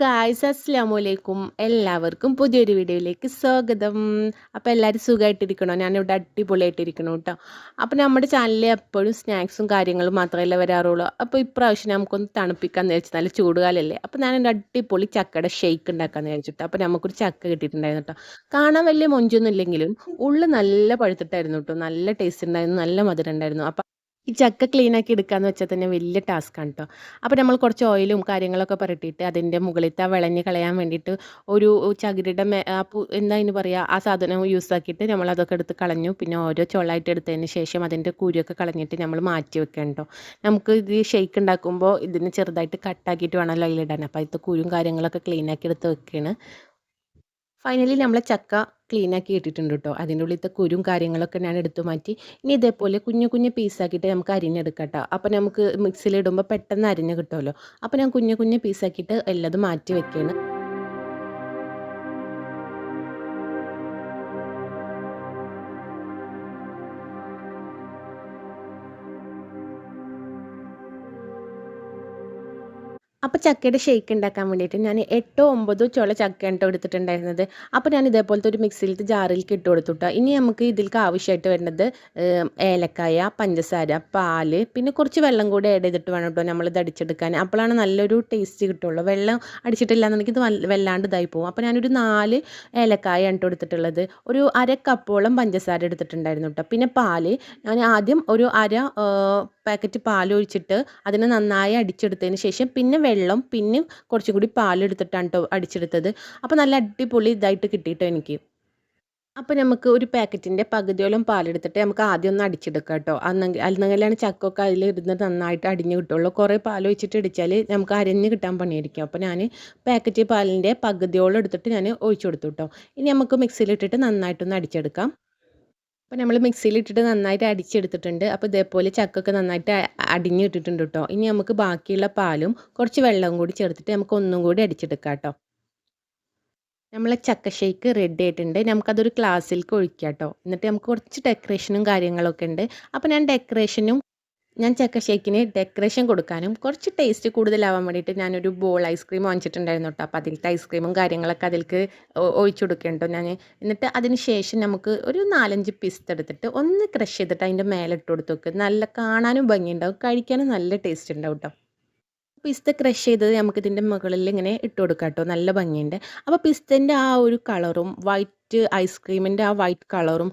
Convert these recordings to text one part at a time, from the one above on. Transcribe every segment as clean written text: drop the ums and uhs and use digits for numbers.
Guys, അസ്സലാമലൈക്കും. എല്ലാവർക്കും പുതിയൊരു വീഡിയോയിലേക്ക് സ്വാഗതം. അപ്പോൾ എല്ലാവരും സുഖമായിട്ടിരിക്കണോ? ഞാനിവിടെ അടിപൊളിയായിട്ടിരിക്കണു കേട്ടോ. അപ്പോൾ നമ്മുടെ ചാനലിൽ എപ്പോഴും സ്നാക്സും കാര്യങ്ങളും മാത്രമല്ല വരാറുള്ളൂ. അപ്പോൾ ഇപ്രാവശ്യം നമുക്കൊന്ന് തണുപ്പിക്കാമെന്ന് വിചാരിച്ചു. നല്ല ചൂടുകാലല്ലേ. അപ്പോൾ ഞാനൊരു അടിപൊളി ചക്കയുടെ ഷെയ്ക്ക് ഉണ്ടാക്കാമെന്ന് വിചാരിച്ചിട്ട്. അപ്പോൾ നമുക്കൊരു ചക്ക കിട്ടിയിട്ടുണ്ടായിരുന്നു കേട്ടോ. കാണാൻ വലിയ മൊഞ്ചൊന്നും ഇല്ലെങ്കിലും ഉള്ളു നല്ല പഴുത്തിട്ടായിരുന്നു കേട്ടോ. നല്ല ടേസ്റ്റ് ഉണ്ടായിരുന്നു, നല്ല മധുരം ഉണ്ടായിരുന്നു. അപ്പോൾ ഈ ചക്ക ക്ലീനാക്കി എടുക്കാന്ന് വെച്ചാൽ തന്നെ വലിയ ടാസ്ക്കാണ് കേട്ടോ. അപ്പോൾ നമ്മൾ കുറച്ച് ഓയിലും കാര്യങ്ങളൊക്കെ പുരട്ടിയിട്ട് അതിൻ്റെ മുകളിലത്തെ ആ വിളഞ്ഞ് കളയാൻ വേണ്ടിയിട്ട് ഒരു ചകിരിയുടെ എന്താ അതിന് പറയുക, ആ സാധനം യൂസ് ആക്കിയിട്ട് നമ്മളതൊക്കെ എടുത്ത് കളഞ്ഞു. പിന്നെ ഓരോ ചുളായിട്ട് എടുത്തതിന് ശേഷം അതിൻ്റെ കുരുവൊക്കെ കളഞ്ഞിട്ട് നമ്മൾ മാറ്റി വെക്കണം കേട്ടോ. നമുക്ക് ഇത് ഷെയ്ക്ക് ഉണ്ടാക്കുമ്പോൾ ഇതിന് ചെറുതായിട്ട് കട്ടാക്കിയിട്ട് വേണമല്ലോ അതിലിടാൻ. അപ്പോൾ അതിൻ്റെ കുരും കാര്യങ്ങളൊക്കെ ക്ലീനാക്കി എടുത്ത് വെക്കുകയാണ്. ഫൈനലി നമ്മളെ ചക്ക ക്ലീനാക്കി ഇട്ടിട്ടുണ്ട് കേട്ടോ. അതിൻ്റെ ഉള്ളിലത്തെ കുരും കാര്യങ്ങളൊക്കെ ഞാൻ എടുത്തു മാറ്റി. ഇനി ഇതേപോലെ കുഞ്ഞു കുഞ്ഞു പീസാക്കിയിട്ട് നമുക്ക് അരിഞ്ഞെടുക്കാം കേട്ടോ. അപ്പോൾ നമുക്ക് മിക്സിയിലിടുമ്പോൾ പെട്ടെന്ന് അരിഞ്ഞ് കിട്ടുമല്ലോ. അപ്പോൾ ഞാൻ കുഞ്ഞു കുഞ്ഞു പീസാക്കിയിട്ട് എല്ലതും മാറ്റി വെക്കുകയാണ്. അപ്പോൾ ചക്കയുടെ ഷേക്ക് ഉണ്ടാക്കാൻ വേണ്ടിയിട്ട് ഞാൻ 8 9 ചുള ചക്കയാണ് കേട്ടോ എടുത്തിട്ടുണ്ടായിരുന്നത്. അപ്പോൾ ഞാൻ ഇതേപോലത്തെ ഒരു മിക്സിയിലത്തെ ജാറിലേക്ക് ഇട്ട് കൊടുത്തു കേട്ടോ. ഇനി നമുക്ക് ഇതിലേക്ക് ആവശ്യമായിട്ട് വരുന്നത് ഏലക്കായ, പഞ്ചസാര, പാല്, പിന്നെ കുറച്ച് വെള്ളം കൂടി ആഡ് ചെയ്തിട്ട് വേണം കേട്ടോ നമ്മളിത് അടിച്ചെടുക്കാൻ. അപ്പോഴാണ് നല്ലൊരു ടേസ്റ്റ് കിട്ടുള്ളൂ. വെള്ളം അടിച്ചിട്ടില്ല എന്നുണ്ടെങ്കിൽ ഇത് വല്ലാണ്ട് ഇതായി പോകും. അപ്പോൾ ഞാനൊരു 4 ഏലക്കായാണ് കേട്ടോ എടുത്തിട്ടുള്ളത്. ഒരു അര കപ്പോളം പഞ്ചസാര എടുത്തിട്ടുണ്ടായിരുന്നു കേട്ടോ. പിന്നെ പാല് ഞാൻ ആദ്യം ഒരു പാക്കറ്റ് പാലൊഴിച്ചിട്ട് അതിനെ നന്നായി അടിച്ചെടുത്തതിന് ശേഷം പിന്നെ വെള്ളം, പിന്നെ കുറച്ചും കൂടി പാലെടുത്തിട്ടാണ് കേട്ടോ അടിച്ചെടുത്തത്. അപ്പോൾ നല്ല അടിപൊളി ഇതായിട്ട് കിട്ടിയിട്ടോ എനിക്ക്. അപ്പോൾ നമുക്ക് ഒരു പാക്കറ്റിൻ്റെ പകുതിയോളം പാലെടുത്തിട്ട് നമുക്ക് ആദ്യം ഒന്ന് അടിച്ചെടുക്കാം കേട്ടോ. അന്നെങ്കിലാണ് ചക്കൊക്കെ അതിലിരുന്ന് നന്നായിട്ട് അടിഞ്ഞ് കിട്ടുള്ളൂ. കുറേ പാലൊഴിച്ചിട്ട് അടിച്ചാൽ നമുക്ക് അരഞ്ഞ് കിട്ടാൻ പണിയായിരിക്കും. അപ്പോൾ ഞാൻ പാക്കറ്റ് പാലിൻ്റെ പകുതിയോളം എടുത്തിട്ട് ഞാൻ ഒഴിച്ചു കൊടുത്തു കേട്ടോ. ഇനി നമുക്ക് മിക്സിയിലിട്ടിട്ട് നന്നായിട്ടൊന്ന് അടിച്ചെടുക്കാം. അപ്പോൾ നമ്മൾ മിക്സിയിലിട്ടിട്ട് നന്നായിട്ട് അടിച്ചെടുത്തിട്ടുണ്ട്. അപ്പോൾ ഇതേപോലെ ചക്കൊക്കെ നന്നായിട്ട് അടിഞ്ഞ് ഇട്ടിട്ടുണ്ട് കേട്ടോ. ഇനി നമുക്ക് ബാക്കിയുള്ള പാലും കുറച്ച് വെള്ളവും കൂടി ചേർത്തിട്ട് നമുക്ക് ഒന്നും കൂടി അടിച്ചെടുക്കാം കേട്ടോ. നമ്മളെ ചക്ക ഷേക്ക് റെഡി ആയിട്ടുണ്ട്. നമുക്കതൊരു ഗ്ലാസ്സിലേക്ക് ഒഴിക്കാം കേട്ടോ. എന്നിട്ട് നമുക്ക് കുറച്ച് ഡെക്കറേഷനും കാര്യങ്ങളൊക്കെ ഉണ്ട്. അപ്പോൾ ഞാൻ ചക്ക ഷേക്കിന് ഡെക്കറേഷൻ കൊടുക്കാനും കുറച്ച് ടേസ്റ്റ് കൂടുതലാവാൻ വേണ്ടിയിട്ട് ഞാനൊരു ബോൾ ഐസ്ക്രീം വാങ്ങിച്ചിട്ടുണ്ടായിരുന്നു കേട്ടോ. അപ്പോൾ അതിലത്തെ ഐസ്ക്രീമും കാര്യങ്ങളൊക്കെ അതിലേക്ക് ഒഴിച്ചു കൊടുക്കണം കേട്ടോ ഞാൻ. എന്നിട്ട് അതിന് ശേഷം നമുക്ക് ഒരു 4-5 പിസ്ത എടുത്തിട്ട് ഒന്ന് ക്രഷ് ചെയ്തിട്ട് അതിൻ്റെ മേലെ ഇട്ട് കൊടുത്ത് വെക്കുക. നല്ല കാണാനും ഭംഗിയുണ്ടാവും, കഴിക്കാനും നല്ല ടേസ്റ്റ് ഉണ്ടാവും കേട്ടോ. പിസ്ത ക്രഷ് ചെയ്തത് നമുക്കിതിൻ്റെ മുകളിൽ ഇങ്ങനെ ഇട്ട് കൊടുക്കാം കേട്ടോ. നല്ല ഭംഗിയുണ്ട്. അപ്പോൾ പിസ്തൻ്റെ ആ ഒരു കളറും വൈറ്റ് ഐസ്ക്രീമിൻ്റെ ആ വൈറ്റ് കളറും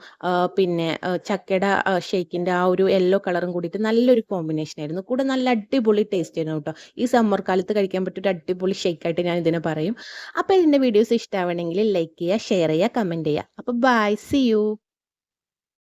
പിന്നെ ചക്കയുടെ ഷേക്കിൻ്റെ ആ ഒരു യെല്ലോ കളറും കൂടിയിട്ട് നല്ലൊരു കോമ്പിനേഷൻ ആയിരുന്നു. കൂടെ നല്ല അടിപൊളി ടേസ്റ്റ് ആയിരുന്നു കേട്ടോ. ഈ സമ്മർ കാലത്ത് കഴിക്കാൻ പറ്റിയ ഒരു അടിപൊളി ഷേക്കായിട്ട് ഞാൻ ഇതിനെ പറയും. അപ്പോൾ ഇതിൻ്റെ വീഡിയോസ് ഇഷ്ടമാവണമെങ്കിൽ ലൈക്ക് ചെയ്യുക, ഷെയർ ചെയ്യുക, കമൻറ്റ് ചെയ്യുക. അപ്പോൾ ബൈ, സി യു.